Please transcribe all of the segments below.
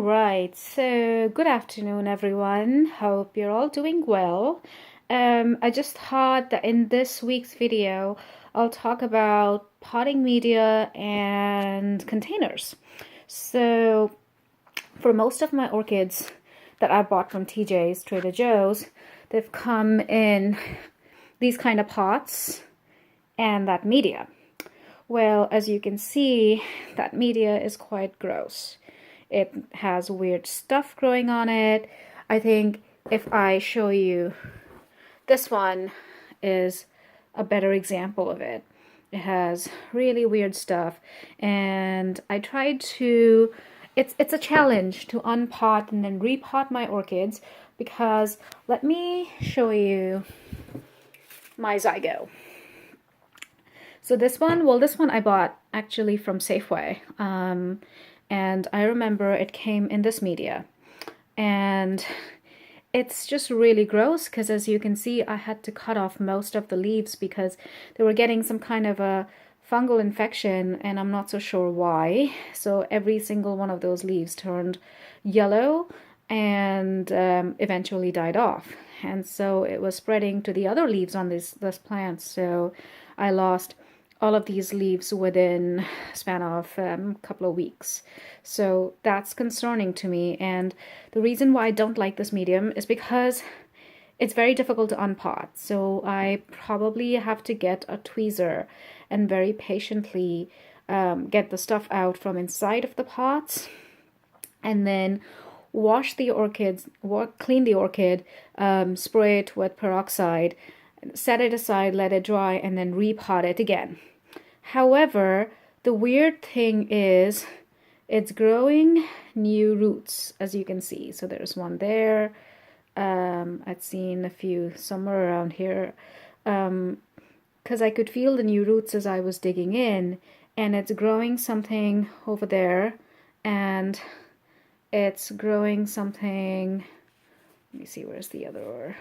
right, so good afternoon, everyone. Hope you're all doing well. I just thought that in this week's video, I'll talk about potting media and containers. So, for most of my orchids that I bought from TJ's, Trader Joe's, they've come in these kind of pots and that media. Well, as you can see, that media is quite gross. It has weird stuff growing on it. I think if I show you, this one is a better example of it. It has really weird stuff, and I tried to, it's a challenge to unpot and then repot my orchids, because let me show you my Zygo. So this one I bought actually from Safeway. And I remember it came in this media. And it's just really gross because, as you can see, I had to cut off most of the leaves because they were getting some kind of a fungal infection, and I'm not so sure why. So every single one of those leaves turned yellow and eventually died off. And so it was spreading to the other leaves on this plant. So I lost all of these leaves within a span of a couple of weeks. So that's concerning to me. And the reason why I don't like this medium is because it's very difficult to unpot. So I probably have to get a tweezer and very patiently get the stuff out from inside of the pots, and then wash the orchids, clean the orchid, spray it with peroxide, set it aside, let it dry, and then repot it again. However, the weird thing is it's growing new roots, as you can see. So there's one there. I'd seen a few somewhere around here, because I could feel the new roots as I was digging in, and it's growing something over there, and it's growing something. Let me see, where's the other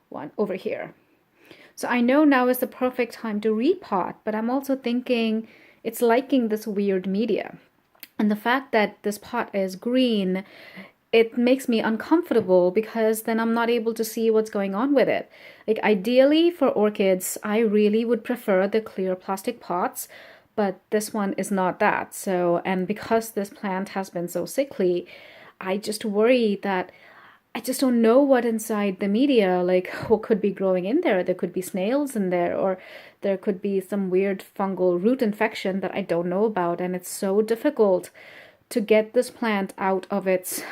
one? Over here. So I know now is the perfect time to repot, but I'm also thinking it's liking this weird media. And the fact that this pot is green, it makes me uncomfortable because then I'm not able to see what's going on with it. Like, ideally for orchids, I really would prefer the clear plastic pots, but this one is not that. So, and because this plant has been so sickly, I just worry that I just don't know what inside the media, like what could be growing in there. There could be snails in there, or there could be some weird fungal root infection that I don't know about. And it's so difficult to get this plant out of its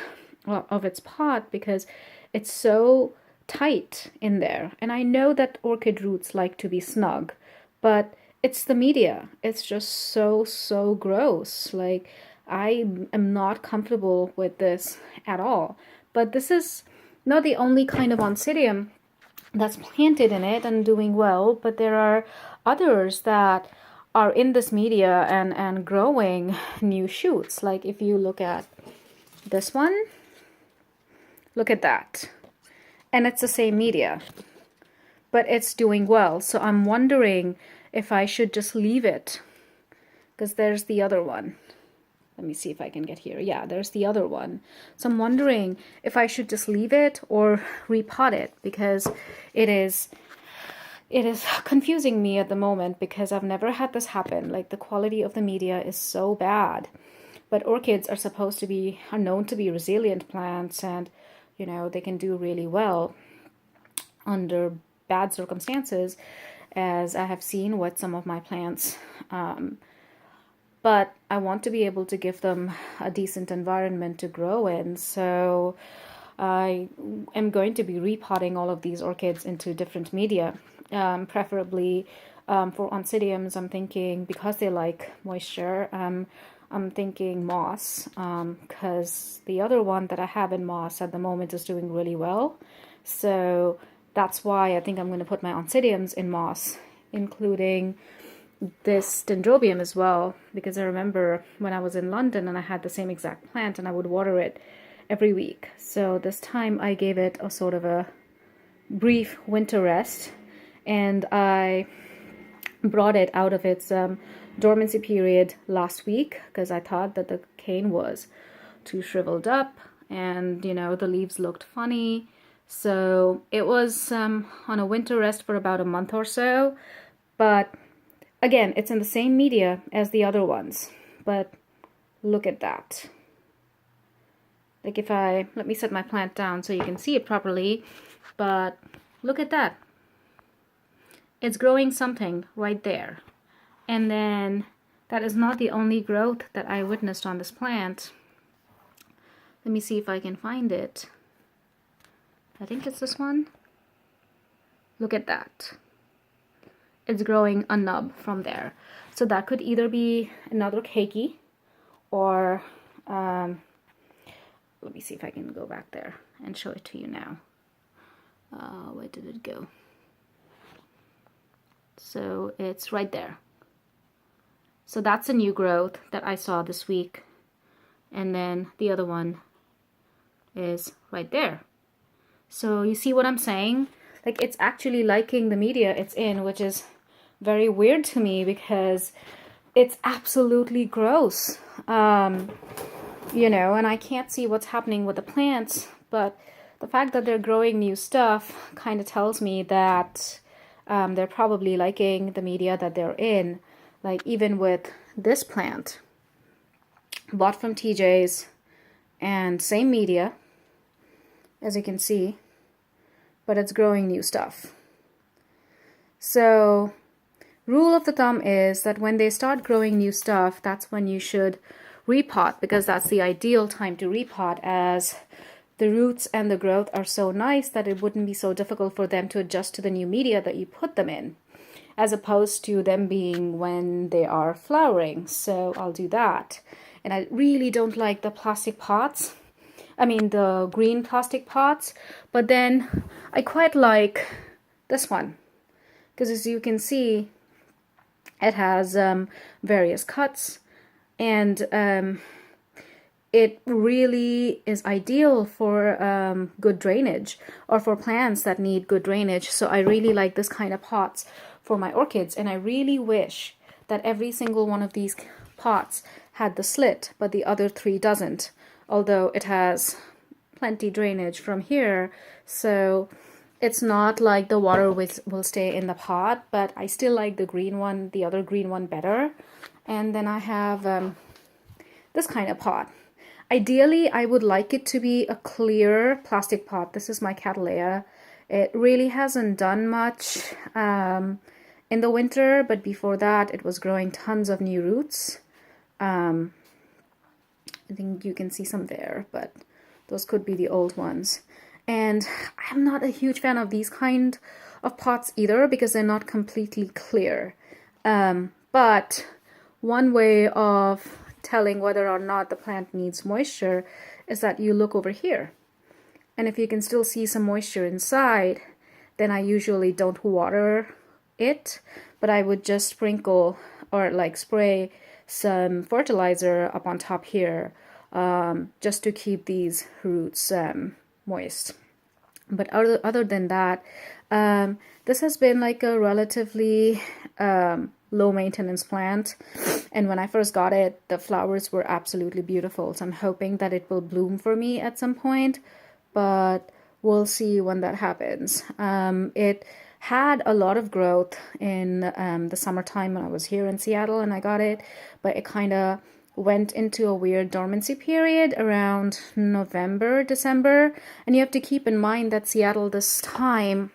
pot because it's so tight in there. And I know that orchid roots like to be snug, but it's the media. It's just so gross. Like, I am not comfortable with this at all. But this is not the only kind of Oncidium that's planted in it and doing well, but there are others that are in this media and growing new shoots. Like, if you look at this one, look at that. And it's the same media, but it's doing well. So I'm wondering if I should just leave it, because there's the other one. Let me see if I can get here. Yeah, there's the other one. So I'm wondering if I should just leave it or repot it, because it is confusing me at the moment, because I've never had this happen. Like, the quality of the media is so bad. But orchids are known to be resilient plants, and you know, they can do really well under bad circumstances, as I have seen with some of my plants. But I want to be able to give them a decent environment to grow in. So I am going to be repotting all of these orchids into different media, preferably for Oncidiums. I'm thinking, because they like moisture, I'm thinking moss, because the other one that I have in moss at the moment is doing really well. So that's why I think I'm going to put my Oncidiums in moss, including this Dendrobium as well, because I remember when I was in London and I had the same exact plant and I would water it every week. So this time I gave it a sort of a brief winter rest, and I brought it out of its dormancy period last week, because I thought that the cane was too shriveled up, and you know, the leaves looked funny. So it was on a winter rest for about a month or so. But again, it's in the same media as the other ones. But look at that. Like if let me set my plant down so you can see it properly. But look at that. It's growing something right there. And then that is not the only growth that I witnessed on this plant. Let me see if I can find it. I think it's this one. Look at that. It's growing a nub from there. So that could either be another keiki, or let me see if I can go back there and show it to you now. Where did it go? So it's right there. So that's a new growth that I saw this week. And then the other one is right there. So you see what I'm saying? Like, it's actually liking the media it's in, which is very weird to me because it's absolutely gross. You know, and I can't see what's happening with the plants, but the fact that they're growing new stuff kind of tells me that they're probably liking the media that they're in. Like even with this plant, bought from TJ's, and same media, as you can see, but it's growing new stuff. So rule of the thumb is that when they start growing new stuff, that's when you should repot, because that's the ideal time to repot, as the roots and the growth are so nice that it wouldn't be so difficult for them to adjust to the new media that you put them in, as opposed to them being when they are flowering. So I'll do that. And I really don't like the plastic pots. I mean the green plastic pots. But then I quite like this one, because as you can see, it has various cuts, and it really is ideal for good drainage, or for plants that need good drainage. So I really like this kind of pots for my orchids, and I really wish that every single one of these pots had the slit, but the other three doesn't, although it has plenty drainage from here. So it's not like the water will stay in the pot, but I still like the green one, the other green one, better. And then I have this kind of pot. Ideally, I would like it to be a clear plastic pot. This is my Cattleya. It really hasn't done much in the winter, but before that, it was growing tons of new roots. I think you can see some there, but those could be the old ones. And I'm not a huge fan of these kind of pots either, because they're not completely clear. But one way of telling whether or not the plant needs moisture is that you look over here. And if you can still see some moisture inside, then I usually don't water it, but I would just sprinkle or like spray some fertilizer up on top here, just to keep these roots moist. But other than that, this has been like a relatively low maintenance plant, and when I first got it, the flowers were absolutely beautiful. So I'm hoping that it will bloom for me at some point, but we'll see when that happens. It had a lot of growth in the summertime when I was here in Seattle and I got it, but it kind of went into a weird dormancy period around November, December. And you have to keep in mind that Seattle this time,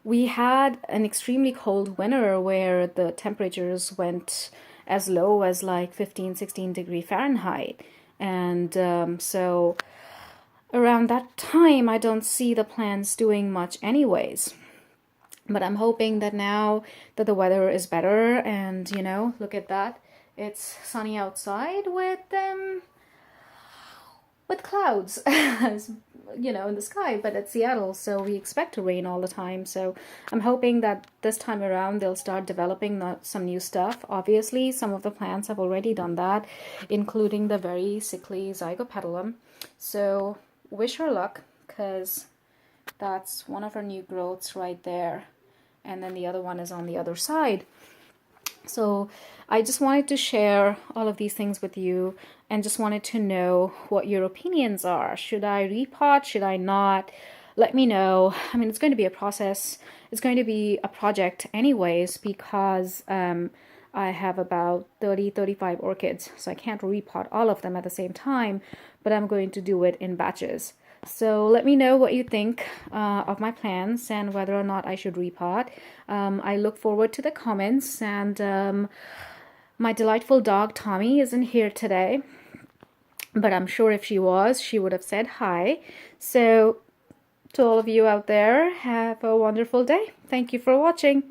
we had an extremely cold winter where the temperatures went as low as like 15, 16 degree Fahrenheit. And so around that time, I don't see the plants doing much anyways. But I'm hoping that now that the weather is better, and you know, look at that. It's sunny outside with clouds, you know, in the sky, but it's Seattle, so we expect to rain all the time. So I'm hoping that this time around they'll start developing some new stuff. Obviously, some of the plants have already done that, including the very sickly Zygopetalum. So wish her luck, because that's one of her new growths right there. And then the other one is on the other side. So I just wanted to share all of these things with you and just wanted to know what your opinions are. Should I repot? Should I not? Let me know. I mean, it's going to be a process. It's going to be a project anyways because I have about 35 orchids. So I can't repot all of them at the same time, but I'm going to do it in batches. So let me know what you think of my plans and whether or not I should repot. I look forward to the comments, and my delightful dog Tommy isn't here today, but I'm sure if she was, she would have said hi. So to all of you out there, have a wonderful day. Thank you for watching.